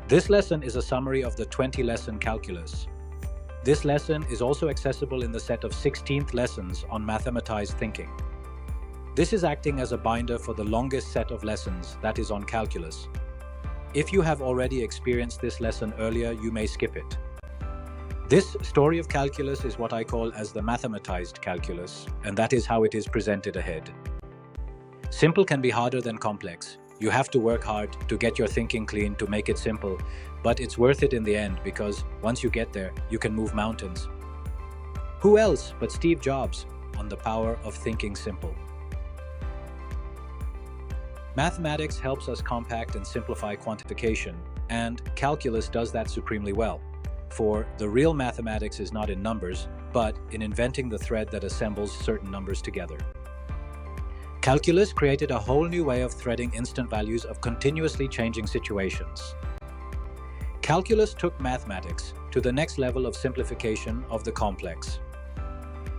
This lesson is a summary of the 20-lesson calculus. This lesson is also accessible in the set of 16th lessons on mathematized thinking. This is acting as a binder for the longest set of lessons, that is on calculus. If you have already experienced this lesson earlier, you may skip it. This story of calculus is what I call as the mathematized calculus, and that is how it is presented ahead. Simple can be harder than complex. You have to work hard to get your thinking clean to make it simple, but it's worth it in the end because once you get there, you can move mountains. Who else but Steve Jobs on the power of thinking simple? Mathematics helps us compact and simplify quantification, and calculus does that supremely well. For the real mathematics is not in numbers, but in inventing the thread that assembles certain numbers together. Calculus created a whole new way of threading instant values of continuously changing situations. Calculus took mathematics to the next level of simplification of the complex.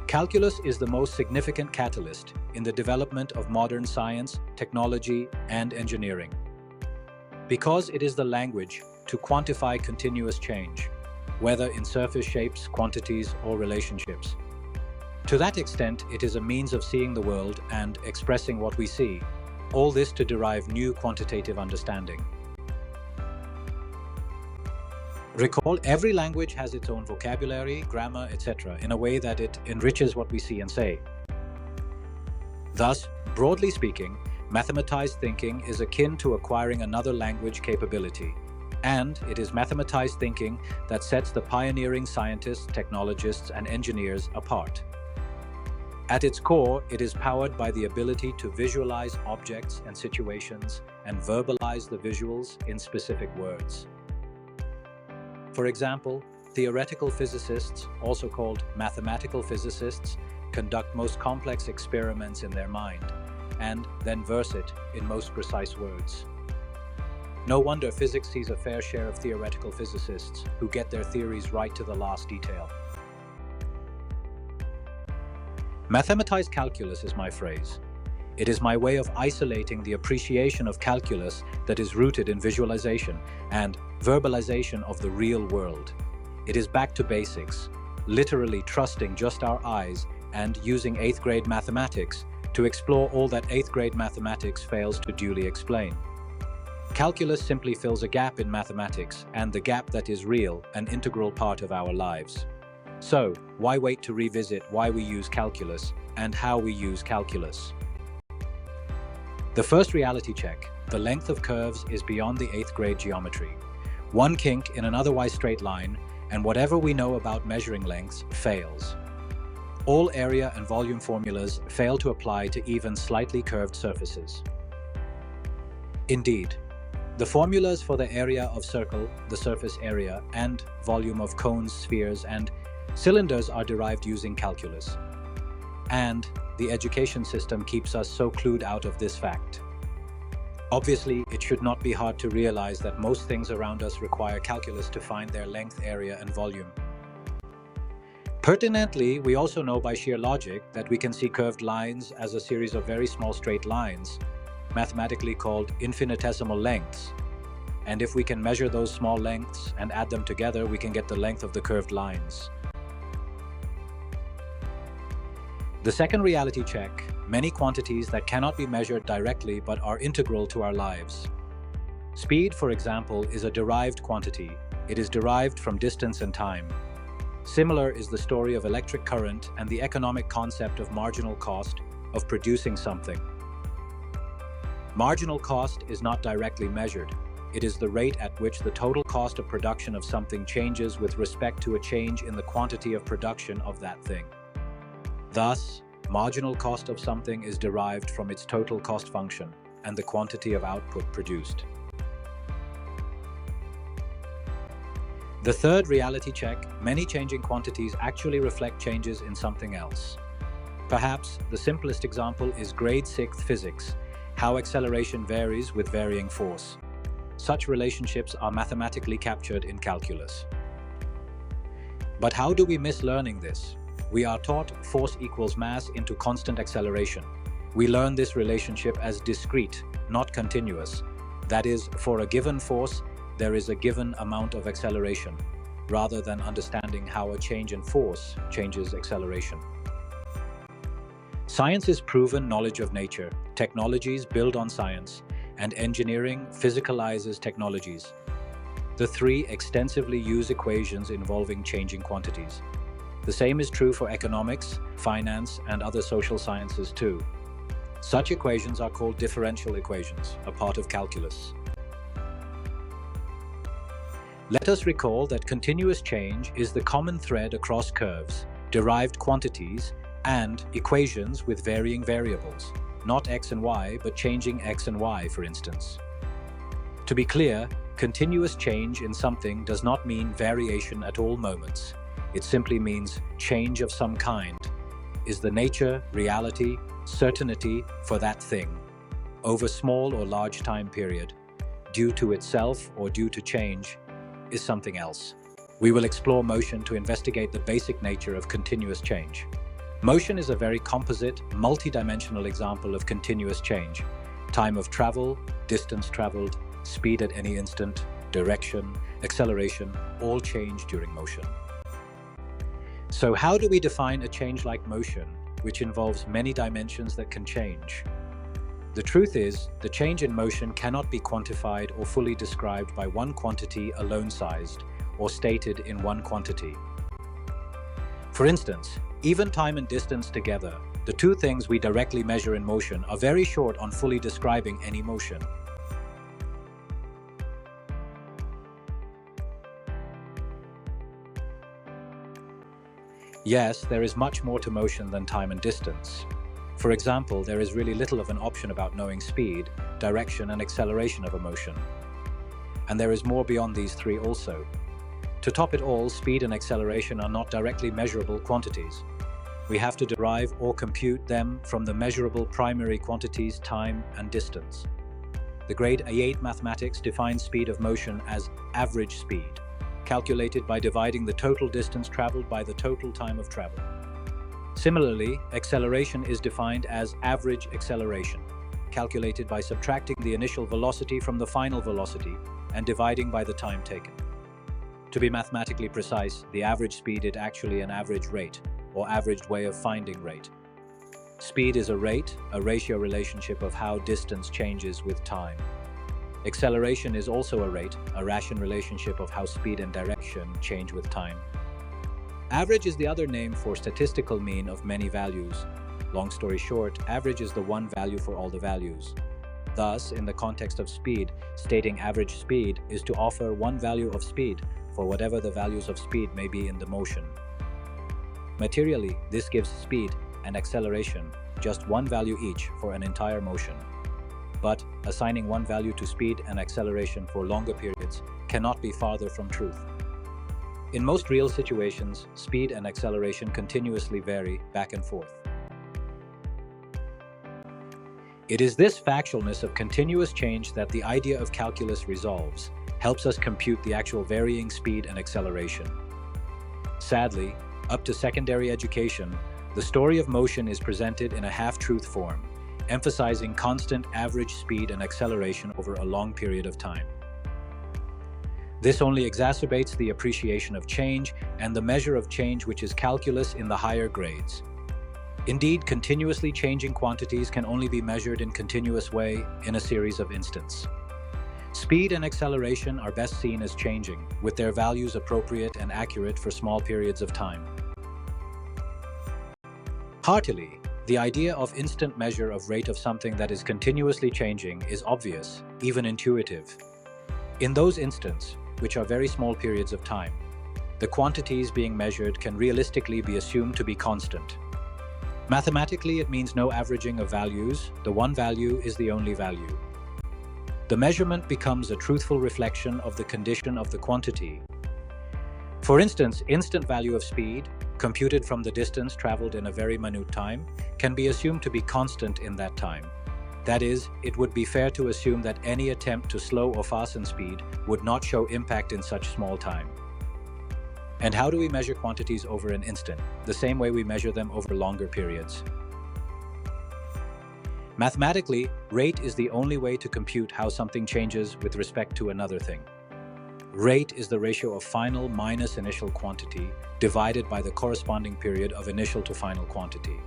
Calculus is the most significant catalyst in the development of modern science, technology, and engineering. Because it is the language to quantify continuous change, whether in surface shapes, quantities, or relationships. To that extent, it is a means of seeing the world and expressing what we see, all this to derive new quantitative understanding. Recall, every language has its own vocabulary, grammar, etc., in a way that it enriches what we see and say. Thus, broadly speaking, mathematized thinking is akin to acquiring another language capability, and it is mathematized thinking that sets the pioneering scientists, technologists, and engineers apart. At its core, it is powered by the ability to visualize objects and situations and verbalize the visuals in specific words. For example, theoretical physicists, also called mathematical physicists, conduct most complex experiments in their mind and then verse it in most precise words. No wonder physics sees a fair share of theoretical physicists who get their theories right to the last detail. Mathematized calculus is my phrase. It is my way of isolating the appreciation of calculus that is rooted in visualization and verbalization of the real world. It is back to basics, literally trusting just our eyes and using 8th grade mathematics to explore all that 8th grade mathematics fails to duly explain. Calculus simply fills a gap in mathematics, and the gap that is real, an integral part of our lives. So, why wait to revisit why we use calculus and how we use calculus? The first reality check: the length of curves is beyond the 8th grade geometry. One kink in an otherwise straight line, and whatever we know about measuring lengths fails. All area and volume formulas fail to apply to even slightly curved surfaces. Indeed, the formulas for the area of circle, the surface area, and volume of cones, spheres, and cylinders are derived using calculus. And the education system keeps us so clued out of this fact. Obviously, it should not be hard to realize that most things around us require calculus to find their length, area, and volume. Pertinently, we also know by sheer logic that we can see curved lines as a series of very small straight lines, mathematically called infinitesimal lengths. And if we can measure those small lengths and add them together, we can get the length of the curved lines. The second reality check: many quantities that cannot be measured directly but are integral to our lives. Speed, for example, is a derived quantity. It is derived from distance and time. Similar is the story of electric current and the economic concept of marginal cost of producing something. Marginal cost is not directly measured. It is the rate at which the total cost of production of something changes with respect to a change in the quantity of production of that thing. Thus, marginal cost of something is derived from its total cost function and the quantity of output produced. The third reality check: many changing quantities actually reflect changes in something else. Perhaps the simplest example is grade 6th physics, how acceleration varies with varying force. Such relationships are mathematically captured in calculus. But how do we miss learning this? We are taught force equals mass into constant acceleration. We learn this relationship as discrete, not continuous. That is, for a given force, there is a given amount of acceleration, rather than understanding how a change in force changes acceleration. Science is proven knowledge of nature, technologies build on science, and engineering physicalizes technologies. The three extensively use equations involving changing quantities. The same is true for economics, finance, and other social sciences too. Such equations are called differential equations, a part of calculus. Let us recall that continuous change is the common thread across curves, derived quantities, and equations with varying variables, not x and y, but changing x and y, for instance. To be clear, continuous change in something does not mean variation at all moments. It simply means change of some kind. Is the nature, reality, certainty for that thing, over small or large time period, due to itself or due to change, is something else. We will explore motion to investigate the basic nature of continuous change. Motion is a very composite, multi-dimensional example of continuous change. Time of travel, distance traveled, speed at any instant, direction, acceleration, all change during motion. So how do we define a change like motion, which involves many dimensions that can change? The truth is, the change in motion cannot be quantified or fully described by one quantity alone sized, or stated in one quantity. For instance, even time and distance together, the two things we directly measure in motion, are very short on fully describing any motion. Yes, there is much more to motion than time and distance. For example, there is really little of an option about knowing speed, direction, and acceleration of a motion. And there is more beyond these three also. To top it all, speed and acceleration are not directly measurable quantities. We have to derive or compute them from the measurable primary quantities time and distance. The grade A8 mathematics defines speed of motion as average speed, calculated by dividing the total distance traveled by the total time of travel. Similarly, acceleration is defined as average acceleration, calculated by subtracting the initial velocity from the final velocity and dividing by the time taken. To be mathematically precise, the average speed is actually an average rate, or averaged way of finding rate. Speed is a rate, a ratio relationship of how distance changes with time. Acceleration is also a rate, a ration relationship of how speed and direction change with time. Average is the other name for statistical mean of many values. Long story short, average is the one value for all the values. Thus, in the context of speed, stating average speed is to offer one value of speed for whatever the values of speed may be in the motion. Materially, this gives speed and acceleration just one value each for an entire motion. But assigning one value to speed and acceleration for longer periods cannot be farther from truth. In most real situations, speed and acceleration continuously vary back and forth. It is this factualness of continuous change that the idea of calculus resolves, helps us compute the actual varying speed and acceleration. Sadly, up to secondary education, the story of motion is presented in a half-truth form, emphasizing constant average speed and acceleration over a long period of time. This only exacerbates the appreciation of change and the measure of change, which is calculus in the higher grades. Indeed, continuously changing quantities can only be measured in continuous way in a series of instants. Speed and acceleration are best seen as changing, with their values appropriate and accurate for small periods of time. Heartily, the idea of instant measure of rate of something that is continuously changing is obvious, even intuitive. In those instants, which are very small periods of time, the quantities being measured can realistically be assumed to be constant. Mathematically, it means no averaging of values. The one value is the only value. The measurement becomes a truthful reflection of the condition of the quantity. For instance, instant value of speed, computed from the distance traveled in a very minute time, can be assumed to be constant in that time. That is, it would be fair to assume that any attempt to slow or fasten speed would not show impact in such small time. And how do we measure quantities over an instant? The same way we measure them over longer periods. Mathematically, rate is the only way to compute how something changes with respect to another thing. Rate is the ratio of final minus initial quantity divided by the corresponding period of initial to final quantity.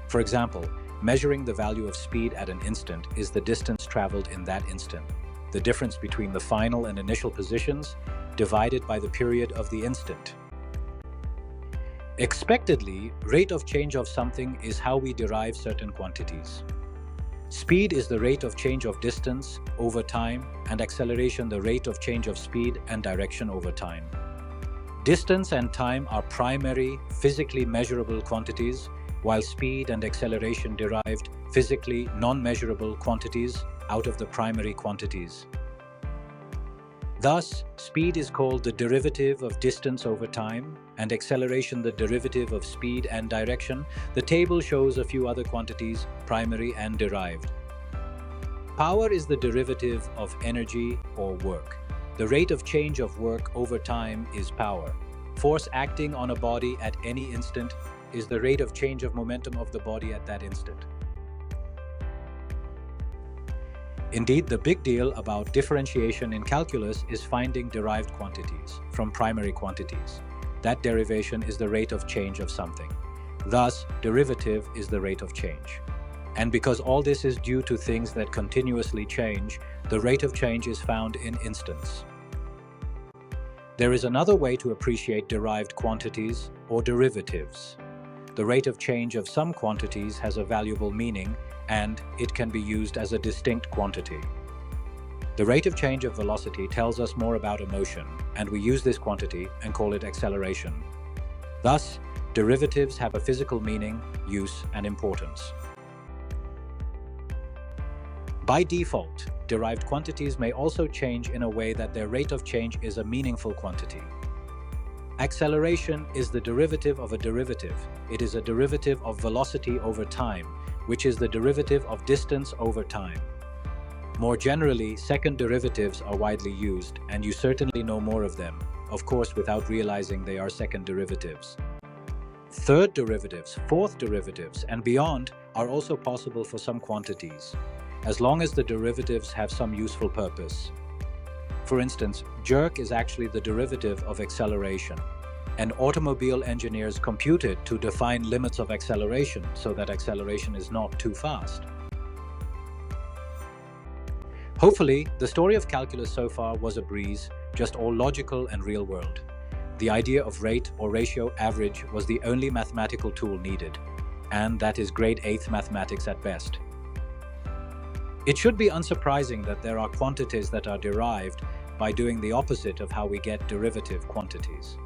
For example, measuring the value of speed at an instant is the distance traveled in that instant, the difference between the final and initial positions divided by the period of the instant. Expectedly, rate of change of something is how we derive certain quantities. Speed is the rate of change of distance over time, and acceleration the rate of change of speed and direction over time. Distance and time are primary, physically measurable quantities, while speed and acceleration derived physically non-measurable quantities out of the primary quantities. Thus, speed is called the derivative of distance over time, and acceleration the derivative of speed and direction. The table shows a few other quantities, primary and derived. Power is the derivative of energy or work. The rate of change of work over time is power. Force acting on a body at any instant is the rate of change of momentum of the body at that instant. Indeed, the big deal about differentiation in calculus is finding derived quantities from primary quantities. That derivation is the rate of change of something. Thus, derivative is the rate of change. And because all this is due to things that continuously change, the rate of change is found in instants. There is another way to appreciate derived quantities or derivatives. The rate of change of some quantities has a valuable meaning, and it can be used as a distinct quantity. The rate of change of velocity tells us more about a motion, and we use this quantity and call it acceleration. Thus, derivatives have a physical meaning, use, and importance. By default, derived quantities may also change in a way that their rate of change is a meaningful quantity. Acceleration is the derivative of a derivative. It is a derivative of velocity over time, which is the derivative of distance over time. More generally, second derivatives are widely used, and you certainly know more of them, of course without realizing they are second derivatives. Third derivatives, fourth derivatives, and beyond are also possible for some quantities, as long as the derivatives have some useful purpose. For instance, jerk is actually the derivative of acceleration, and automobile engineers computed to define limits of acceleration so that acceleration is not too fast. Hopefully, the story of calculus so far was a breeze, just all logical and real world. The idea of rate or ratio average was the only mathematical tool needed, and that is grade 8th mathematics at best. It should be unsurprising that there are quantities that are derived by doing the opposite of how we get derivative quantities.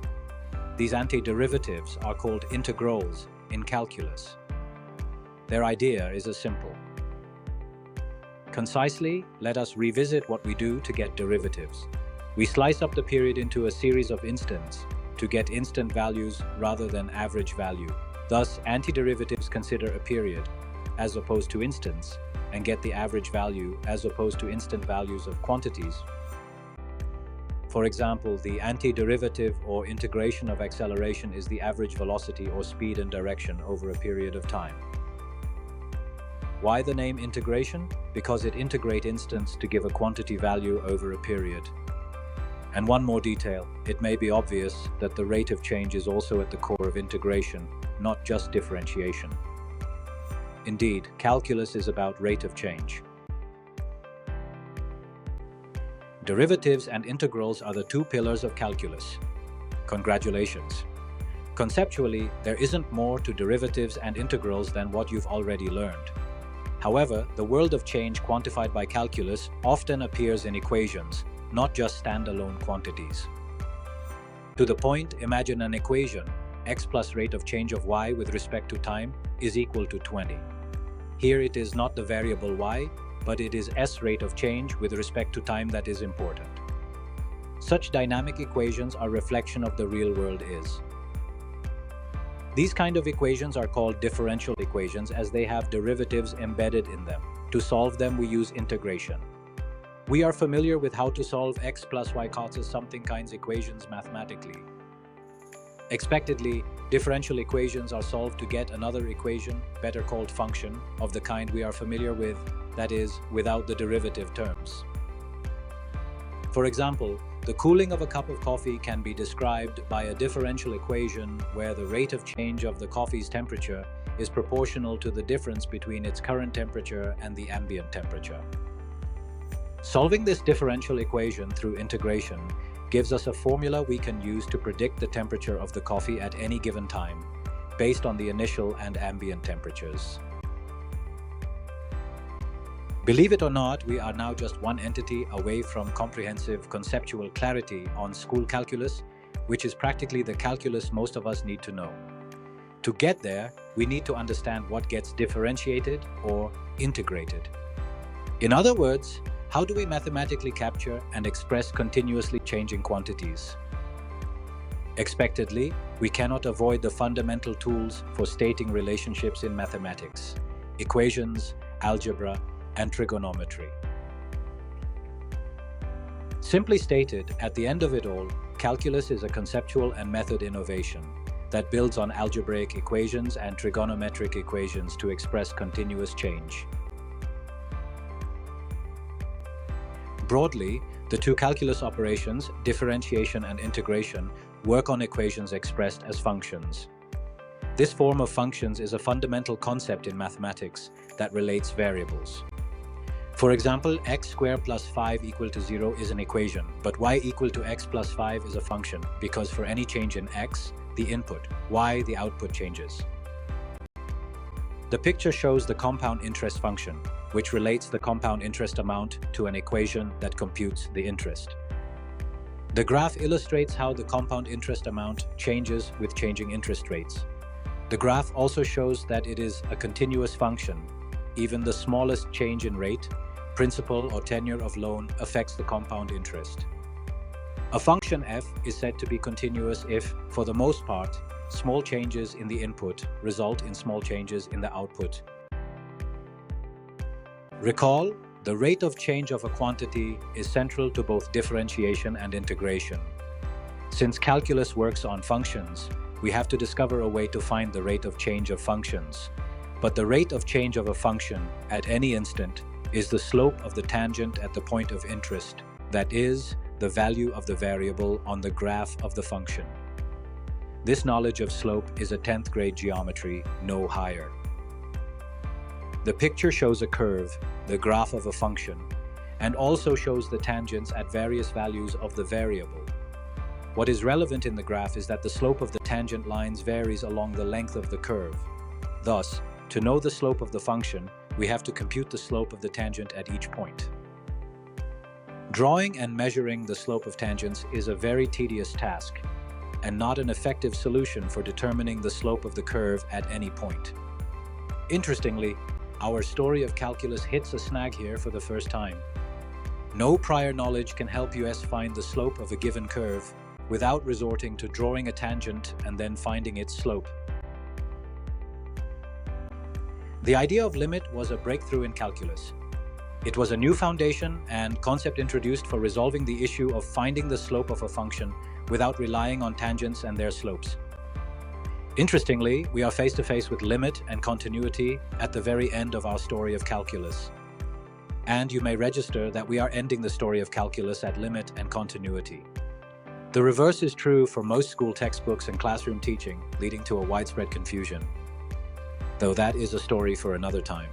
These antiderivatives are called integrals in calculus. Their idea is as simple. Concisely, let us revisit what we do to get derivatives. We slice up the period into a series of instants to get instant values rather than average value. Thus, antiderivatives consider a period as opposed to instants and get the average value as opposed to instant values of quantities. For example, the antiderivative or integration of acceleration is the average velocity or speed and direction over a period of time. Why the name integration? Because it integrates instants to give a quantity value over a period. And one more detail, it may be obvious that the rate of change is also at the core of integration, not just differentiation. Indeed, calculus is about rate of change. Derivatives and integrals are the two pillars of calculus. Congratulations. Conceptually, there isn't more to derivatives and integrals than what you've already learned. However, the world of change quantified by calculus often appears in equations, not just standalone quantities. To the point, imagine an equation, x plus rate of change of y with respect to time is equal to 20. Here it is not the variable y, but it is s rate of change with respect to time that is important. Such dynamic equations are reflection of the real world is. These kind of equations are called differential equations as they have derivatives embedded in them. To solve them, we use integration. We are familiar with how to solve x plus y causes something kinds equations mathematically. Expectedly, differential equations are solved to get another equation, better called function, of the kind we are familiar with, that is, without the derivative terms. For example, the cooling of a cup of coffee can be described by a differential equation where the rate of change of the coffee's temperature is proportional to the difference between its current temperature and the ambient temperature. Solving this differential equation through integration gives us a formula we can use to predict the temperature of the coffee at any given time, based on the initial and ambient temperatures. Believe it or not, we are now just one entity away from comprehensive conceptual clarity on school calculus, which is practically the calculus most of us need to know. To get there, we need to understand what gets differentiated or integrated. In other words, how do we mathematically capture and express continuously changing quantities? Expectedly, we cannot avoid the fundamental tools for stating relationships in mathematics: equations, algebra, and trigonometry. Simply stated, at the end of it all, calculus is a conceptual and method innovation that builds on algebraic equations and trigonometric equations to express continuous change. Broadly, the two calculus operations, differentiation and integration, work on equations expressed as functions. This form of functions is a fundamental concept in mathematics that relates variables. For example, x squared plus 5 equal to 0 is an equation, but y equal to x plus 5 is a function because for any change in x, the input, y, the output changes. The picture shows the compound interest function, which relates the compound interest amount to an equation that computes the interest. The graph illustrates how the compound interest amount changes with changing interest rates. The graph also shows that it is a continuous function. Even the smallest change in rate, principal or tenure of loan affects the compound interest. A function f is said to be continuous if, for the most part, small changes in the input result in small changes in the output. Recall, the rate of change of a quantity is central to both differentiation and integration. Since calculus works on functions, we have to discover a way to find the rate of change of functions. But the rate of change of a function at any instant is the slope of the tangent at the point of interest, that is, the value of the variable on the graph of the function. This knowledge of slope is a 10th grade geometry, no higher. The picture shows a curve, the graph of a function, and also shows the tangents at various values of the variable. What is relevant in the graph is that the slope of the tangent lines varies along the length of the curve. Thus, to know the slope of the function, we have to compute the slope of the tangent at each point. Drawing and measuring the slope of tangents is a very tedious task, and not an effective solution for determining the slope of the curve at any point. Interestingly, our story of calculus hits a snag here for the first time. No prior knowledge can help us find the slope of a given curve without resorting to drawing a tangent and then finding its slope. The idea of limit was a breakthrough in calculus. It was a new foundation and concept introduced for resolving the issue of finding the slope of a function without relying on tangents and their slopes. Interestingly, we are face to face with limit and continuity at the very end of our story of calculus. And you may register that we are ending the story of calculus at limit and continuity. The reverse is true for most school textbooks and classroom teaching, leading to a widespread confusion. Though that is a story for another time.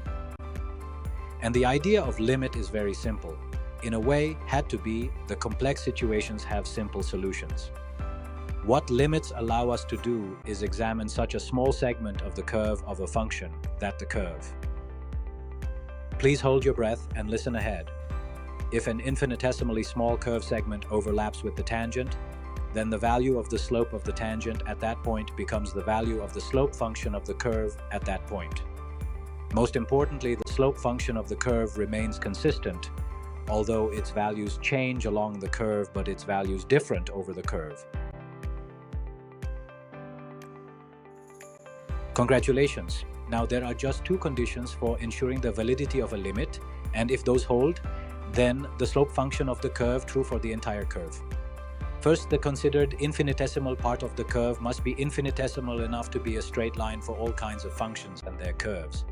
And the idea of limit is very simple. In a way, had to be, the complex situations have simple solutions. What limits allow us to do is examine such a small segment of the curve of a function, that the curve. Please hold your breath and listen ahead. If an infinitesimally small curve segment overlaps with the tangent, then the value of the slope of the tangent at that point becomes the value of the slope function of the curve at that point. Most importantly, the slope function of the curve remains consistent, although its values change along the curve, but its values different over the curve. Congratulations! Now there are just two conditions for ensuring the validity of a limit, and if those hold, then the slope function of the curve true for the entire curve. First, the considered infinitesimal part of the curve must be infinitesimal enough to be a straight line for all kinds of functions and their curves.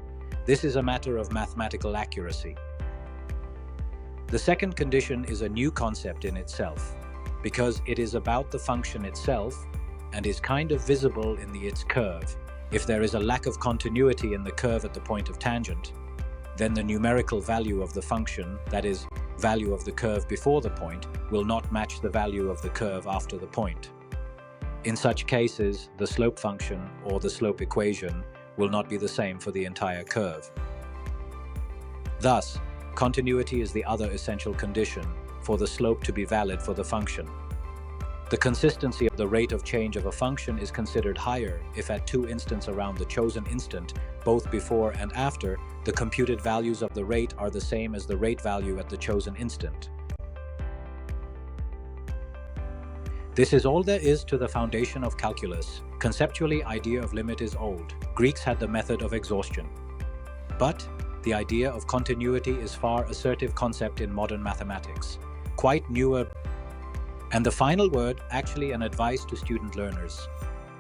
This is a matter of mathematical accuracy. The second condition is a new concept in itself, because it is about the function itself and is kind of visible in its curve. If there is a lack of continuity in the curve at the point of tangent, then the numerical value of the function, that is, value of the curve before the point, will not match the value of the curve after the point. In such cases, the slope function or the slope equation will not be the same for the entire curve. Thus, continuity is the other essential condition for the slope to be valid for the function. The consistency of the rate of change of a function is considered higher if at two instants around the chosen instant, both before and after, the computed values of the rate are the same as the rate value at the chosen instant. This is all there is to the foundation of calculus. Conceptually, idea of limit is old. Greeks had the method of exhaustion. But the idea of continuity is far assertive concept in modern mathematics, quite newer. And the final word, actually an advice to student learners.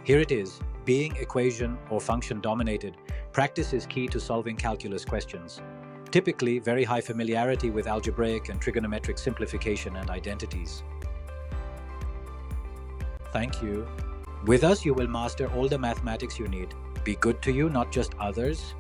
Here it is: being equation or function dominated, practice is key to solving calculus questions. Typically, very high familiarity with algebraic and trigonometric simplification and identities. Thank you. With us, you will master all the mathematics you need. Be good to you, not just others.